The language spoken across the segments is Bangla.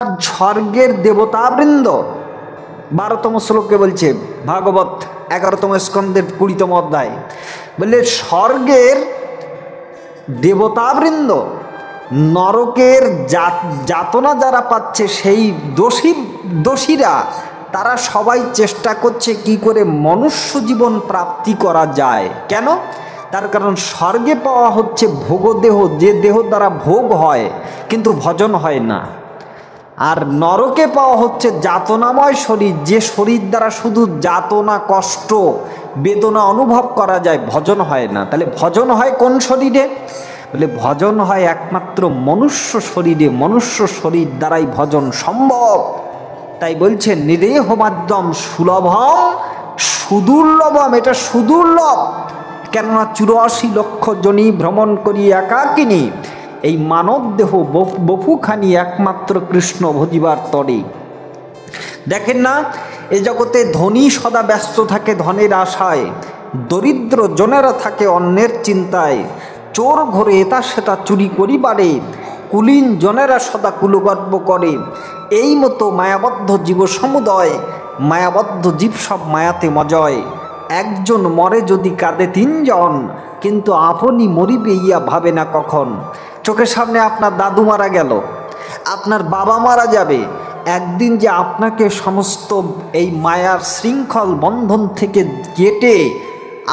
স্বর্গের দেবতাবৃন্দ 12তম শ্লোকে বলছে, ভাগবত 11তম স্কন্ধের 20তম অধ্যায় বলে, স্বর্গের দেবতাবৃন্দ নরকের যাতনা যারা পাচ্ছে সেই দোষীরা তারা সবাই চেষ্টা করছে কি করে মনুষ্য জীবন প্রাপ্তি করা যায়। কেন? তার কারণ স্বর্গে পাওয়া হচ্ছে ভোগদেহ, যে দেহ দ্বারা ভোগ হয় কিন্তু ভজন হয় না। আর নরকে পাওয়া হচ্ছে যাতনাময় শরীর, যে শরীর দ্বারা শুধু যাতনা, কষ্ট, বেদনা অনুভব করা যায়, ভজন হয় না। তাহলে ভজন হয় কোন শরীরে? বলে ভজন হয় একমাত্র মনুষ্য শরীরে। মনুষ্য শরীর দ্বারাই ভজন সম্ভব। তাই বলছে নিরেহ মাধ্যম সুলভম সুদুর্লভম, এটা সুদুর্লভ। কেননা 84 লক্ষ জনি ভ্রমণ করি একাকিনী, এই মানব দেহ বপুখানি একমাত্র কৃষ্ণ ভজিবার তরে। দেখেন না, এ জগতে ধনী সদা ব্যস্ত থাকে ধনের আশায়, দরিদ্র জনেরা থাকে অন্যের চিন্তায়, চোর ঘরে এটা সেটা চুরি করিবারে, কুলীন জনেরা সদা কুলগর্ব করে। এই মতো মায়াবদ্ধ জীব সমুদয়, মায়াবদ্ধ জীব সব মায়াতে মজয়। একজন মরে যদি কাঁদে 3 জন, কিন্তু আপনি মরিবে ইয়া ভাবে না কখন। চোখের সামনে আপনার দাদু মারা গেল, আপনার বাবা মারা যাবে, একদিন যে আপনাকে সমস্ত এই মায়ার শৃঙ্খল বন্ধন থেকে কেটে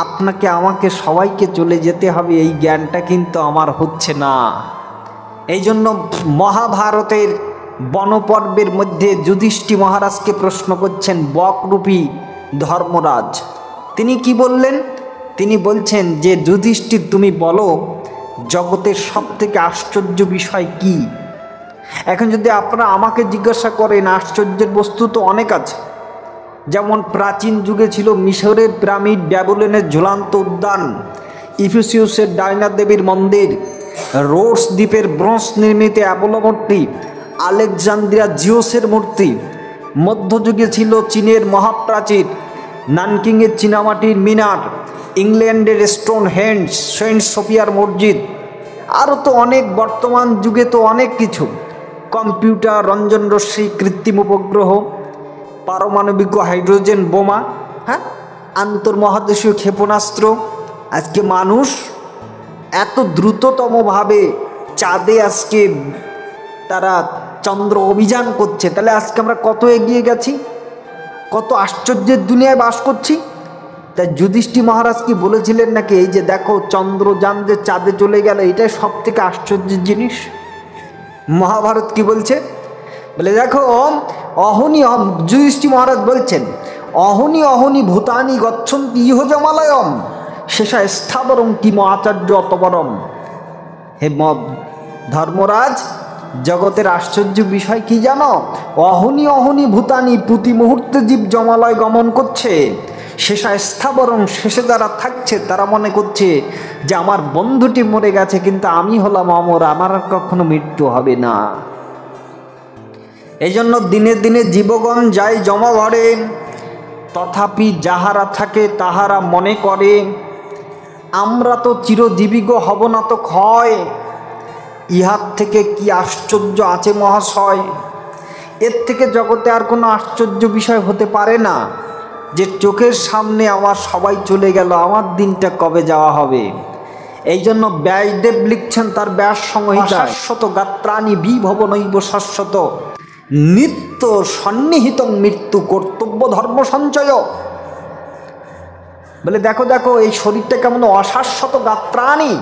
আপনাকে আমাকে সবাইকে চলে যেতে হবে, এই জ্ঞানটা কিন্তু আমার হচ্ছে না। এই জন্য মহাভারতের বনপর্বের মধ্যে যুধিষ্ঠির মহারাজকে প্রশ্ন করছেন বকরূপী ধর্মরাজ। তিনি কি বললেন? তিনি বলছেন যে যুধিষ্ঠির, তুমি বলো জগতের সব থেকে আশ্চর্য বিষয় কি? এখন যদি আপনারা আমাকে জিজ্ঞাসা করেন, আশ্চর্যের বস্তু তো অনেক আছে। যেমন প্রাচীন যুগে ছিল মিশরের পিরামিড, ব্যাবিলনের ঝুলন্ত উদ্যান, ইফিসিয়াসের ডায়না দেবীর মন্দির, রোডস দ্বীপের ব্রোঞ্জ নির্মিত অ্যাপোলো মূর্তি, আলেকজান্দ্রিয়া জিওসের মূর্তি। মধ্যযুগে ছিল চীনের মহাপ্রাচীর, নানকিংয়ের চীনামাটির মিনার, ইংল্যান্ডের স্টোনহেঞ্জ, সেন্ট সোফিয়ার মসজিদ, আরও তো অনেক। বর্তমান যুগে তো অনেক কিছু, কম্পিউটার, রঞ্জন রশ্মি, কৃত্রিম উপগ্রহ, পারমাণবিক হাইড্রোজেন বোমা, হ্যাঁ, আন্তর্মহাদেশীয় ক্ষেপণাস্ত্র। আজকে মানুষ এত দ্রুততমভাবে চাঁদে আজকে তারা চন্দ্র অভিযান করছে। তাহলে আজকে আমরা কত এগিয়ে গেছি, কত আশ্চর্যের দুনিয়ায় বাস করছি। তাই যুধিষ্ঠির মহারাজ কি বলেছিলেন নাকি, এই যে দেখো চন্দ্রযান যে চাঁদে চলে গেল, এটাই সব থেকে আশ্চর্যের জিনিস। মহাভারত কি বলছে? বলে দেখো অহনি, যুধিষ্ঠির মহারাজ বলছেন অহনি অহনি ভূতানি গচ্ছন্তি ইহ জমালয়ম শেষা স্থাবরম কিম আচার্য অতবরম। হে ধর্মরাজ, জগতের আশ্চর্য বিষয় কি জানো? অহনি অহনি ভূতানি, প্রতি মুহূর্তে জীব জমালয় গমন করছে। শেষা স্থাবরম, শেষে যারা থাকছে তারা মনে করছে যে আমার বন্ধুটি মরে গেছে, কিন্তু আমি হলাম অমর, আমার আর কখনো মৃত্যু হবে না। এই জন্য দিনে দিনে জীবগণ যায় জমা ভরে, তথাপি যাহারা থাকে তাহারা মনে করে আমরা তো চিরজীবী গো, হব না তো ক্ষয়। ইহার থেকে কি আশ্চর্য আছে মহাশয়? এর থেকে জগতে আর কোনো আশ্চর্য বিষয় হতে পারে না যে চোখের সামনে আমার সবাই চলে গেল, আমার দিনটা কবে যাওয়া হবে। এই জন্য ব্যাসদেব লিখছেন তার ব্যাস সংহিতা, শাশ্বত গাত্রাণী বিভব নৈব শাশ্বত, নিত্য সন্নিহিত মৃত্যু কর্তব্য ধর্ম সঞ্চয়। বলে দেখো দেখো এই শরীরটা কেমন অশাশ্বত গাত্রাণী।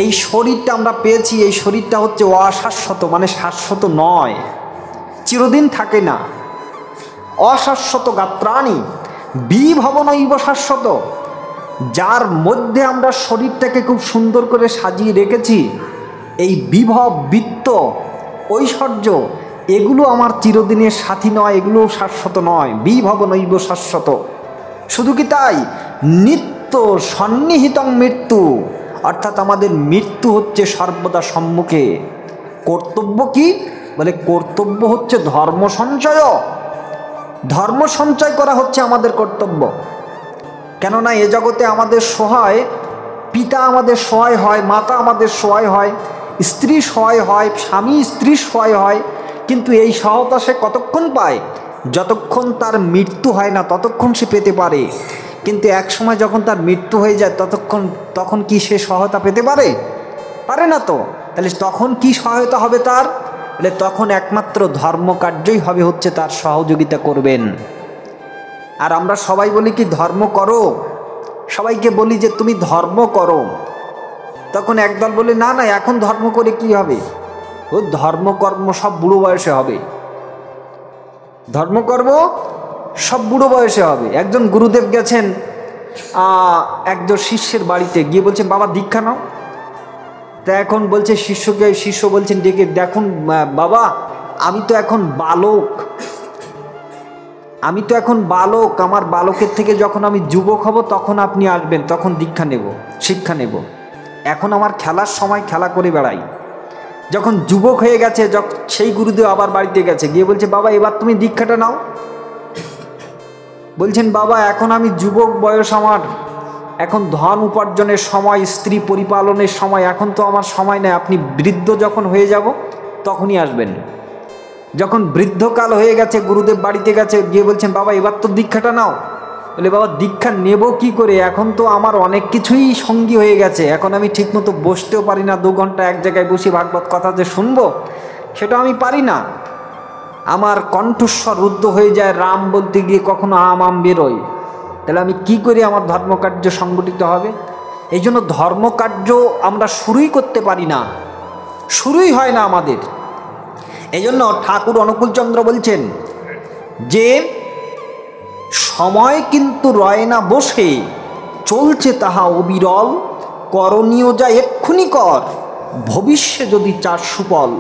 এই শরীরটা আমরা পেয়েছি, এই শরীরটা হচ্ছে অশাশ্বত, মানে শাশ্বত নয়, চিরদিন থাকে না। অশাশ্বত গাত্রাণী বিভব নৈব শাশ্বত, যার মধ্যে আমরা শরীরটাকে খুব সুন্দর করে সাজিয়ে রেখেছি, এই বিভব, বিত্ত, ঐশ্বর্য, এগুলো আমার চিরদিনের সাথী নয়, এগুলো শাশ্বত নয়। বিভব নৈব শাশ্বত। শুধু কি তাই, নিত্য সন্নিহিতং মৃত্যু, অর্থাৎ আমাদের মৃত্যু হচ্ছে সর্বদা সম্মুখে। কর্তব্য কি? বলে কর্তব্য হচ্ছে ধর্ম সঞ্চয়। ধর্ম সঞ্চয় করা হচ্ছে আমাদের কর্তব্য। কেননা এ জগতে আমাদের সহায় পিতা আমাদের সহায় হয়, মাতা আমাদের সহায় হয়, স্ত্রী সহায় হয়, স্বামী স্ত্রী সহায় হয়, কিন্তু এই সহায়তা সে কতক্ষণ পায়? যতক্ষণ তার মৃত্যু হয় না ততক্ষণ সে পেতে পারে। কিন্তু এক সময় যখন তার মৃত্যু হয়ে যায় তখন কি সে সহায়তা পেতে পারে? পারে না তো। তাহলে তখন কি সহায়তা হবে তার? তাহলে তখন একমাত্র ধর্মকার্যই হবে হচ্ছে তার সহযোগিতা করবেন। আর আমরা সবাই বলি কি ধর্ম করো, সবাইকে বলি যে তুমি ধর্ম করো, তখন একদল বলে না না এখন ধর্ম করে কি হবে, ও ধর্মকর্ম সব বুড়ো বয়সে হবে, ধর্মকর্ম সব বুড়ো বয়সে হবে। একজন গুরুদেব গেছেন একজন শিষ্যের বাড়িতে গিয়ে বলছেন বাবা দীক্ষা নাও। তা এখন বলছে শিষ্য বলছেন ডেকে, দেখুন বাবা আমি তো এখন বালক, আমার বালকের থেকে যখন আমি যুবক হব তখন আপনি আসবেন, তখন শিক্ষা নেব। এখন আমার খেলার সময় খেলা করে বেড়াই। যখন যুবক হয়ে গেছে সেই গুরুদেব আবার বাড়িতে গেছে, গিয়ে বলছে বাবা এবার তুমি দীক্ষাটা নাও। বলছেন বাবা এখন আমি যুবক বয়স, আমার এখন ধন উপার্জনের সময়, স্ত্রী পরিপালনের সময়, এখন তো আমার সময় নেই, আপনি বৃদ্ধ যখন হয়ে যাব তখনই আসবেন। যখন বৃদ্ধকাল হয়ে গেছে গুরুদেব বাড়িতে গেছে, গিয়ে বলছেন বাবা এবার তো দীক্ষাটা নাও। বলে বাবা দীক্ষা নেব কি করে, এখন তো আমার অনেক কিছুই সঙ্গী হয়ে গেছে, এখন আমি ঠিকমতো বসতেও পারি না, 2 ঘন্টা এক জায়গায় বসে ভাগবত কথা যে শুনবো সেটা আমি পারি না, আমার কণ্ঠস্বর রুদ্ধ হয়ে যায়, রাম বলতে গিয়ে কখনো আম বেরোয়, তাহলে আমি কি করে আমার ধর্মকার্য সংগঠিত হবে? এই জন্য ধর্মকার্য আমরা শুরুই করতে পারি না, শুরুই হয় না আমাদের। এই জন্য ঠাকুর অনুকূলচন্দ্র বলছেন যে সময় কিন্তু রয় না বসে, চলছে তাহা অবিরল, করণীয় যা এক্ষুনি কর, ভবিষ্যে যদি চার সুফল।